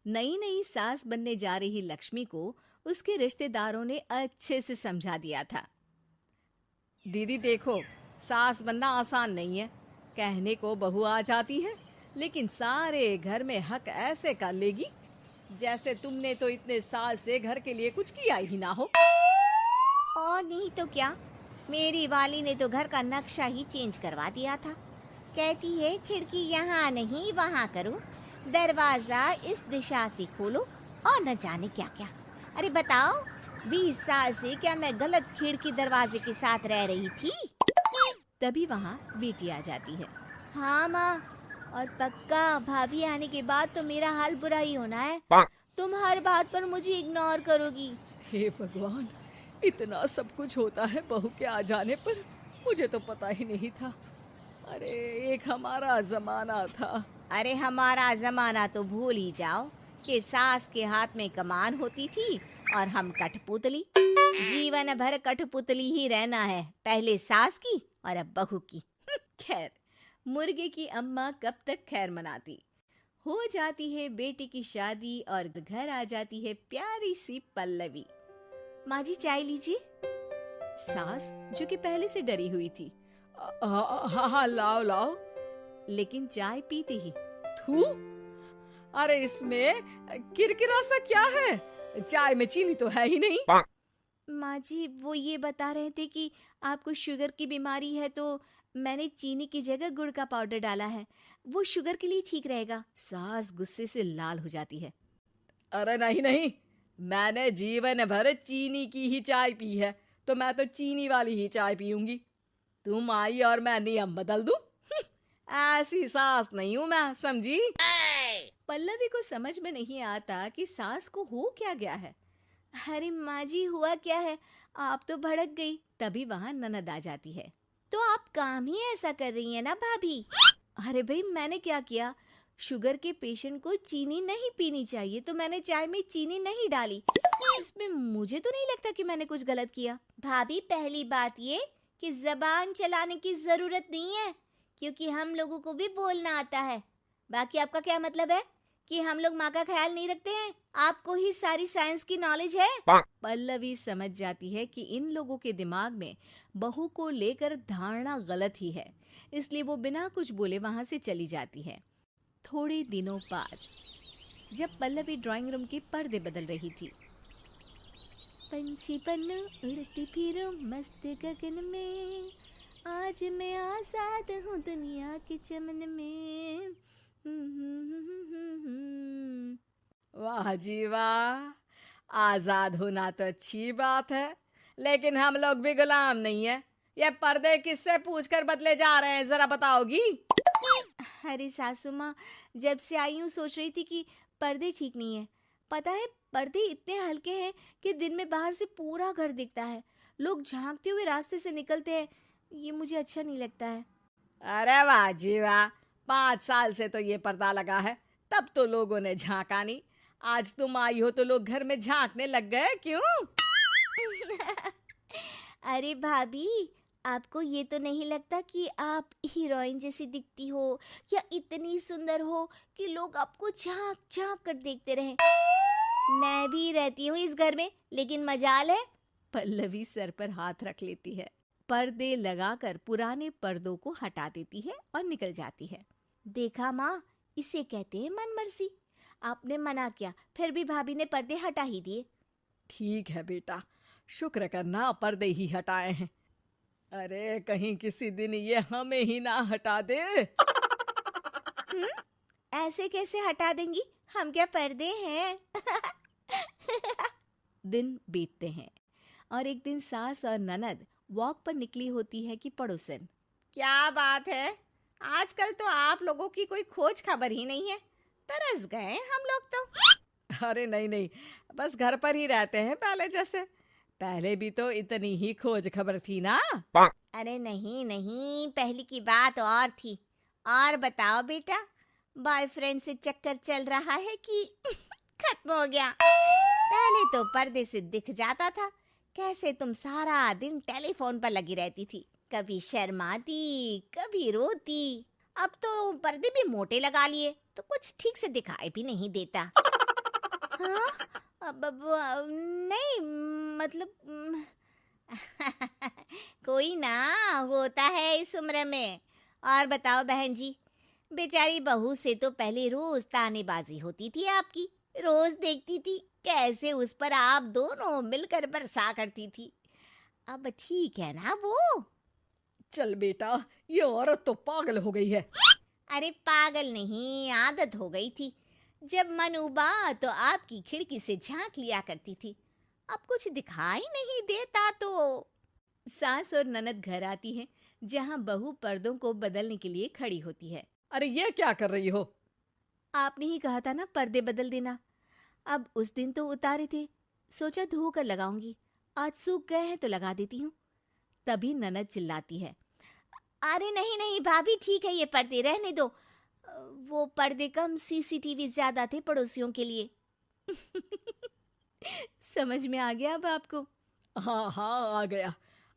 नई नई सास बनने जा रही लक्ष्मी को उसके रिश्तेदारों ने अच्छे से समझा दिया था। दीदी देखो, सास बनना आसान नहीं है। कहने को बहू आ जाती है, लेकिन सारे घर में हक ऐसे कर लेगी जैसे तुमने तो इतने साल से घर के लिए कुछ किया ही ना हो। और नहीं तो क्या, मेरी वाली ने तो घर का नक्शा ही चेंज करवा दिया था। कहती है खिड़की यहाँ नहीं वहाँ करो, दरवाजा इस दिशा से खोलो और न जाने क्या क्या। अरे बताओ, 20 साल से क्या मैं गलत खिड़की दरवाजे के साथ रह रही थी? तभी वहाँ बेटी आ जाती है। हाँ माँ, और पक्का भाभी आने के बाद तो मेरा हाल बुरा ही होना है। तुम हर बात पर मुझे इग्नोर करोगी। हे भगवान, इतना सब कुछ होता है बहू के आ जाने पर, मुझे तो पता ही नहीं था। अरे एक हमारा जमाना था। अरे हमारा जमाना तो भूल ही जाओ कि सास के हाथ में कमान होती थी और हम कठपुतली। जीवन भर कठपुतली ही रहना है, पहले सास की और अब बहू की। खैर, मुर्गे की अम्मा कब तक खैर मनाती। हो जाती है बेटी की शादी और घर आ जाती है प्यारी सी पल्लवी। माँ जी चाय लीजिए। सास जो कि पहले से डरी हुई थी, हाँ लाओ लाओ। लेकिन चाय पीते ही थू, अरे इसमें किरकिरा सा क्या है? चाय में चीनी तो है ही नहीं। माँ जी वो ये बता रहे थे कि आपको शुगर की बीमारी है, तो मैंने चीनी की जगह गुड़ का पाउडर डाला है, वो शुगर के लिए ठीक रहेगा। सास गुस्से से लाल हो जाती है। अरे नहीं नहीं, मैंने जीवन भर चीनी की ही चाय पी है, तो मैं तो चीनी वाली ही चाय पीऊंगी। तुम आई और मैं नियम बदल दूं? ऐसी सास नहीं हूं मैं, समझी? पल्लवी को समझ में नहीं आता कि सास को हो क्या गया है। अरे माँ जी हुआ क्या है, आप तो भड़क गई। तभी वहाँ ननद आ जाती है। तो आप काम ही ऐसा कर रही हैं ना भाभी? अरे भाई, मैंने क्या किया? शुगर के पेशेंट को चीनी नहीं पीनी चाहिए, तो मैंने चाय में चीनी नहीं डाली। इसमें मुझे तो नहीं लगता कि मैंने कुछ गलत किया। भाभी पहली बात ये कि जबान चलाने की जरूरत नहीं है, क्योंकि हम लोगों को भी बोलना आता है। बाकी आपका क्या मतलब है कि हम लोग माँ का ख्याल नहीं रखते हैं? आपको ही सारी साइंस की नॉलेज है। पल्लवी समझ जाती है कि इन लोगों के दिमाग में बहू को लेकर धारणा गलत ही है, इसलिए वो बिना कुछ बोले वहां से चली जाती है। थोड़े दिनों बाद जब पल्लवी ड्राइंग रूम के पर्दे बदल रही थी, पंछी पन्नू उड़ती फिरूं मस्त गगन में, आज मैं आजाद हूँ दुनिया के चमन में। वाह जी वाह, आजाद होना तो अच्छी बात है, लेकिन हम लोग भी गुलाम नहीं है। ये पर्दे किससे पूछकर बदले जा रहे हैं, जरा बताओगी? अरे सासू माँ, जब से आई हूँ सोच रही थी कि पर्दे ठीक नहीं है। पता है, पर्दे इतने हल्के हैं कि दिन में बाहर से पूरा घर दिखता है। लोग झांकते हुए रास्ते से निकलते हैं, ये मुझे अच्छा नहीं लगता है। अरे वाह जी वाह, 5 साल से तो ये पर्दा लगा है, तब तो लोगों ने झांका नहीं। आज तुम आई हो तो लोग घर में झांकने लग गए, क्यों? अरे भाभी, आपको ये तो नहीं लगता कि आप हीरोइन जैसी दिखती हो, या इतनी सुंदर हो कि लोग आपको झांक झांक कर देखते रहें? मैं भी रहती हूँ इस घर में, लेकिन मजाल है। पल्लवी सर पर हाथ रख लेती है, पर्दे लगाकर पुराने पर्दों को हटा देती है और निकल जाती है। देखा माँ, इसे कहते हैं मनमर्जी। आपने मना किया, फिर भी भाभी ने पर्दे हटा ही दिए। ठीक है बेटा, शुक्र करना पर्दे ही हटाए हैं। अरे कहीं किसी दिन ये हमें ही ना हटा दे। ऐसे कैसे हटा देंगी, हम क्या पर्दे हैं? दिन बीतते हैं और एक दिन सास और ननद वॉक पर निकली होती है कि पड़ोसन। क्या बात है, आजकल तो आप लोगों की कोई खोज खबर ही नहीं है। तरस गए हम लोग तो। अरे नहीं नहीं, बस घर पर ही रहते हैं पहले जैसे। पहले भी तो इतनी ही खोज खबर थी ना। अरे नहीं नहीं, पहले की बात और थी। और बताओ बेटा, बॉयफ्रेंड से चक्कर चल रहा है कि खत्म हो गया? पहले तो पर्दे से दिख जाता था कैसे तुम सारा दिन टेलीफोन पर लगी रहती थी, कभी शर्माती कभी रोती। अब तो पर्दे भी मोटे लगा लिए तो कुछ ठीक से दिखाई भी नहीं देता। हाँ? नहीं, मतलब कोई ना होता है इस उम्र में। और बताओ बहन जी, बेचारी बहू से तो पहले रोज तानेबाजी होती थी आपकी, रोज देखती थी कैसे उस पर आप दोनों मिलकर बरसा करती थी। अब ठीक है ना वो? चल बेटा, ये औरत तो पागल हो गई है। अरे पागल नहीं, आदत हो गई थी। जब मन उबा तो आपकी खिड़की से झांक लिया करती थी, अब कुछ दिखाई नहीं देता तो। सास और ननद घर आती हैं, जहां बहू पर्दों को बदलने के लिए खड़ी होती है। अरे ये क्या कर रही हो? आपने ही कहा था ना पर्दे बदल देना। अब उस दिन तो उतारे थे, सोचा धोकर लगाऊंगी, आज सूख गए हैं तो लगा देती हूँ। तभी ननद चिल्लाती है। अरे नहीं नहीं भाभी, ठीक है, ये पर्दे रहने दो। वो पर्दे कम, सीसीटीवी ज्यादा थे पड़ोसियों के लिए। समझ में आ गया अब आपको? हाँ हाँ, आ गया।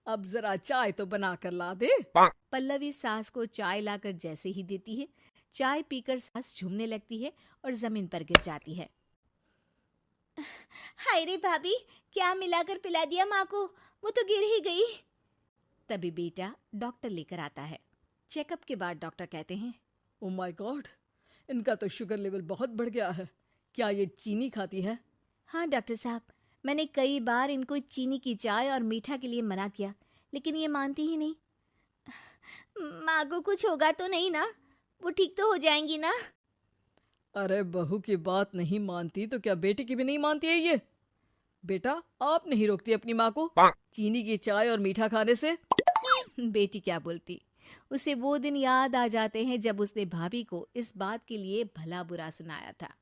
अब जरा चाय तो बना कर ला दे। पल्लवी सास को चाय लाकर जैसे ही देती है, चाय पीकर सास झूमने लगती है और जमीन पर गिर जाती है। हाय रे भाभी, क्या मिलाकर पिला दिया माँ को, वो तो गिर ही गई। तभी बेटा डॉक्टर लेकर आता है। चेकअप के बाद डॉक्टर कहते हैं, ओ माय गॉड, इनका तो शुगर लेवल बहुत बढ़ गया है। क्या ये चीनी खाती है? हाँ डॉक्टर साहब, मैंने कई बार इनको चीनी की चाय और मीठा के लिए मना किया, लेकिन ये मानती ही नहीं। माँ को कुछ होगा तो नहीं ना? वो ठीक तो हो जाएंगी ना? अरे बहू की बात नहीं मानती तो क्या बेटी की भी नहीं मानती है ये? बेटा, आप नहीं रोकती अपनी माँ को चीनी की चाय और मीठा खाने से? बेटी क्या बोलती, उसे वो दिन याद आ जाते हैं जब उसने भाभी को इस बात के लिए भला बुरा सुनाया था।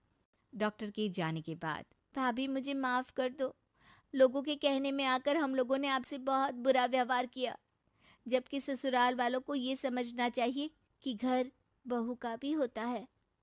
डॉक्टर के जाने के बाद, भाभी मुझे माफ कर दो, लोगों के कहने में आकर हम लोगों ने आपसे बहुत बुरा व्यवहार किया, जबकि ससुराल वालों को ये समझना चाहिए कि घर बहू का भी होता है।